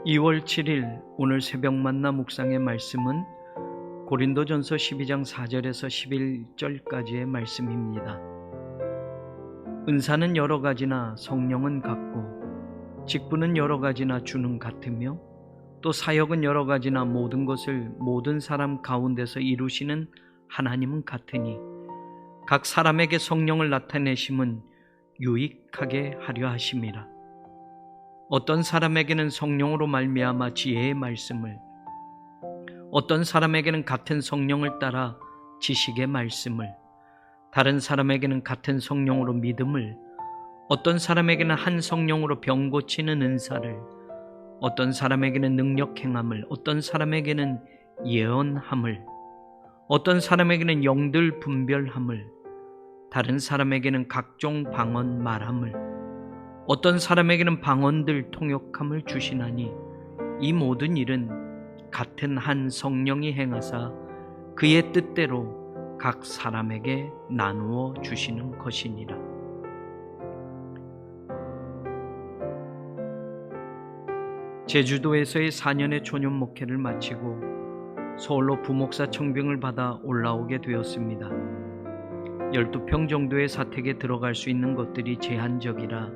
2월 7일 오늘 새벽 만나 묵상의 말씀은 고린도전서 12장 4절에서 11절까지의 말씀입니다. 은사는 여러 가지나 성령은 같고 직분은 여러 가지나 주는 같으며 또 사역은 여러 가지나 모든 것을 모든 사람 가운데서 이루시는 하나님은 같으니 각 사람에게 성령을 나타내심은 유익하게 하려 하심이라. 어떤 사람에게는 성령으로 말미암아 지혜의 말씀을, 어떤 사람에게는 같은 성령을 따라 지식의 말씀을, 다른 사람에게는 같은 성령으로 믿음을, 어떤 사람에게는 한 성령으로 병 고치는 은사를, 어떤 사람에게는 능력 행함을, 어떤 사람에게는 예언함을, 어떤 사람에게는 영들 분별함을, 다른 사람에게는 각종 방언 말함을, 어떤 사람에게는 방언들 통역함을 주시나니 이 모든 일은 같은 한 성령이 행하사 그의 뜻대로 각 사람에게 나누어 주시는 것이니라. 제주도에서의 4년의 초년 목회를 마치고 서울로 부목사 청빙을 받아 올라오게 되었습니다. 12평 정도의 사택에 들어갈 수 있는 것들이 제한적이라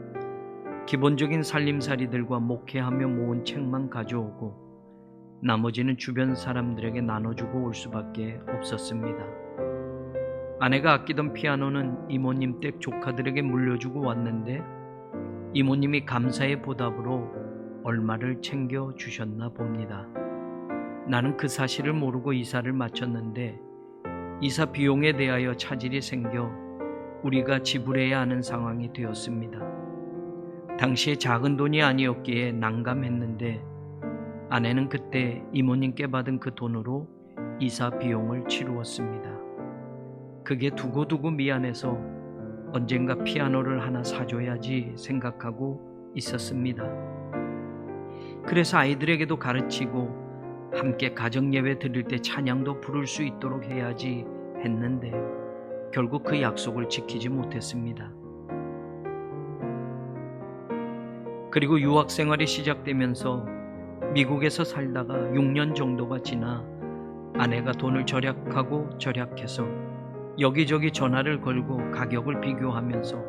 기본적인 살림살이들과 목회하며 모은 책만 가져오고 나머지는 주변 사람들에게 나눠주고 올 수밖에 없었습니다. 아내가 아끼던 피아노는 이모님 댁 조카들에게 물려주고 왔는데 이모님이 감사의 보답으로 얼마를 챙겨주셨나 봅니다. 나는 그 사실을 모르고 이사를 마쳤는데 이사 비용에 대하여 차질이 생겨 우리가 지불해야 하는 상황이 되었습니다. 당시에 작은 돈이 아니었기에 난감했는데 아내는 그때 이모님께 받은 그 돈으로 이사 비용을 치루었습니다. 그게 두고두고 미안해서 언젠가 피아노를 하나 사줘야지 생각하고 있었습니다. 그래서 아이들에게도 가르치고 함께 가정예배 드릴 때 찬양도 부를 수 있도록 해야지 했는데 결국 그 약속을 지키지 못했습니다. 그리고 유학 생활이 시작되면서 미국에서 살다가 6년 정도가 지나 아내가 돈을 절약하고 절약해서 여기저기 전화를 걸고 가격을 비교하면서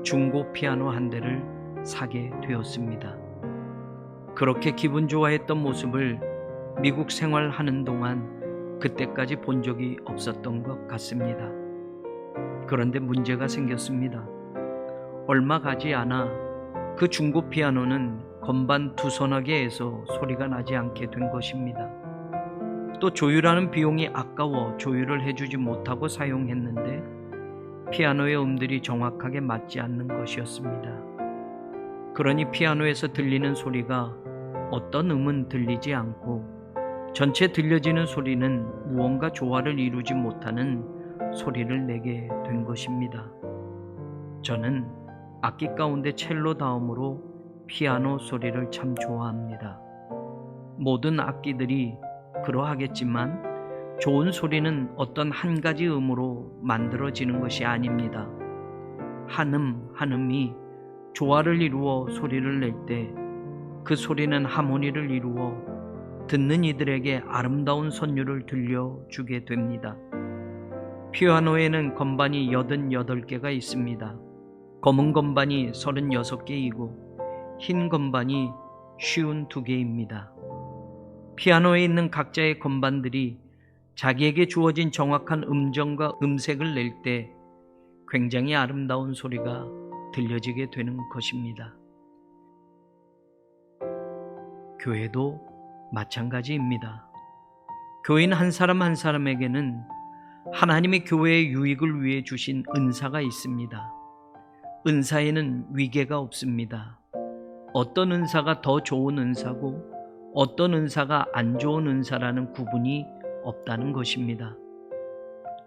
중고 피아노 한 대를 사게 되었습니다. 그렇게 기분 좋아했던 모습을 미국 생활하는 동안 그때까지 본 적이 없었던 것 같습니다. 그런데 문제가 생겼습니다. 얼마 가지 않아 그 중고 피아노는 건반 두서너게에서 소리가 나지 않게 된 것입니다. 또 조율하는 비용이 아까워 조율을 해주지 못하고 사용했는데 피아노의 음들이 정확하게 맞지 않는 것이었습니다. 그러니 피아노에서 들리는 소리가 어떤 음은 들리지 않고 전체 들려지는 소리는 무언가 조화를 이루지 못하는 소리를 내게 된 것입니다. 저는 악기 가운데 첼로 다음으로 피아노 소리를 참 좋아합니다. 모든 악기들이 그러하겠지만 좋은 소리는 어떤 한 가지 음으로 만들어지는 것이 아닙니다. 한 음이 조화를 이루어 소리를 낼 때 그 소리는 하모니를 이루어 듣는 이들에게 아름다운 선율을 들려주게 됩니다. 피아노에는 건반이 88개가 있습니다. 검은 건반이 36개이고 흰 건반이 52개입니다. 피아노에 있는 각자의 건반들이 자기에게 주어진 정확한 음정과 음색을 낼 때 굉장히 아름다운 소리가 들려지게 되는 것입니다. 교회도 마찬가지입니다. 교인 한 사람 한 사람에게는 하나님의 교회의 유익을 위해 주신 은사가 있습니다. 은사에는 위계가 없습니다. 어떤 은사가 더 좋은 은사고 어떤 은사가 안 좋은 은사라는 구분이 없다는 것입니다.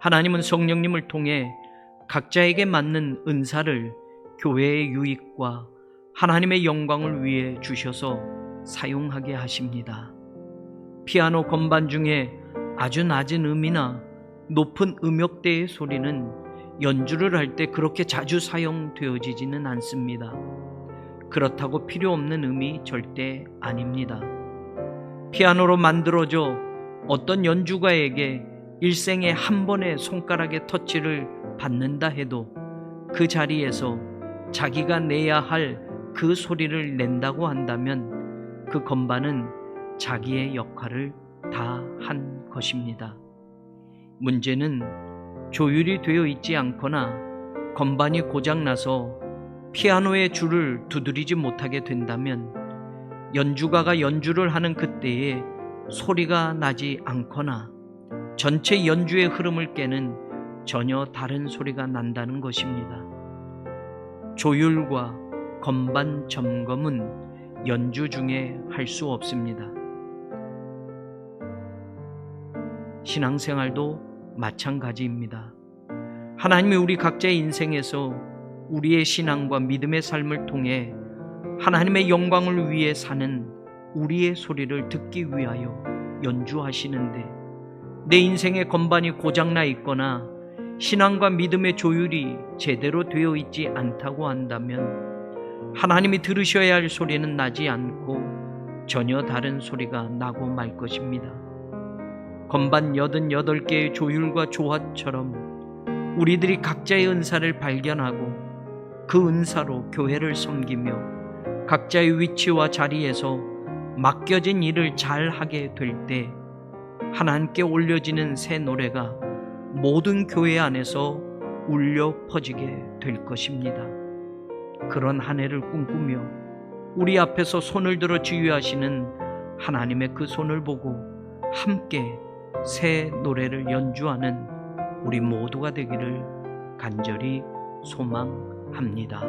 하나님은 성령님을 통해 각자에게 맞는 은사를 교회의 유익과 하나님의 영광을 위해 주셔서 사용하게 하십니다. 피아노 건반 중에 아주 낮은 음이나 높은 음역대의 소리는 연주를 할 때 그렇게 자주 사용되어지지는 않습니다. 그렇다고 필요 없는 의미 절대 아닙니다. 피아노로 만들어져 어떤 연주가에게 일생에 한 번의 손가락의 터치를 받는다 해도 그 자리에서 자기가 내야 할 그 소리를 낸다고 한다면 그 건반은 자기의 역할을 다 한 것입니다. 문제는 조율이 되어 있지 않거나 건반이 고장나서 피아노의 줄을 두드리지 못하게 된다면 연주가가 연주를 하는 그때에 소리가 나지 않거나 전체 연주의 흐름을 깨는 전혀 다른 소리가 난다는 것입니다. 조율과 건반 점검은 연주 중에 할 수 없습니다. 신앙생활도 마찬가지입니다. 하나님이 우리 각자의 인생에서 우리의 신앙과 믿음의 삶을 통해 하나님의 영광을 위해 사는 우리의 소리를 듣기 위하여 연주하시는데, 내 인생의 건반이 고장나 있거나 신앙과 믿음의 조율이 제대로 되어 있지 않다고 한다면 하나님이 들으셔야 할 소리는 나지 않고 전혀 다른 소리가 나고 말 것입니다. 건반 88개의 조율과 조화처럼 우리들이 각자의 은사를 발견하고 그 은사로 교회를 섬기며 각자의 위치와 자리에서 맡겨진 일을 잘 하게 될 때 하나님께 올려지는 새 노래가 모든 교회 안에서 울려 퍼지게 될 것입니다. 그런 한 해를 꿈꾸며 우리 앞에서 손을 들어 지휘하시는 하나님의 그 손을 보고 함께 새 노래를 연주하는 우리 모두가 되기를 간절히 소망합니다.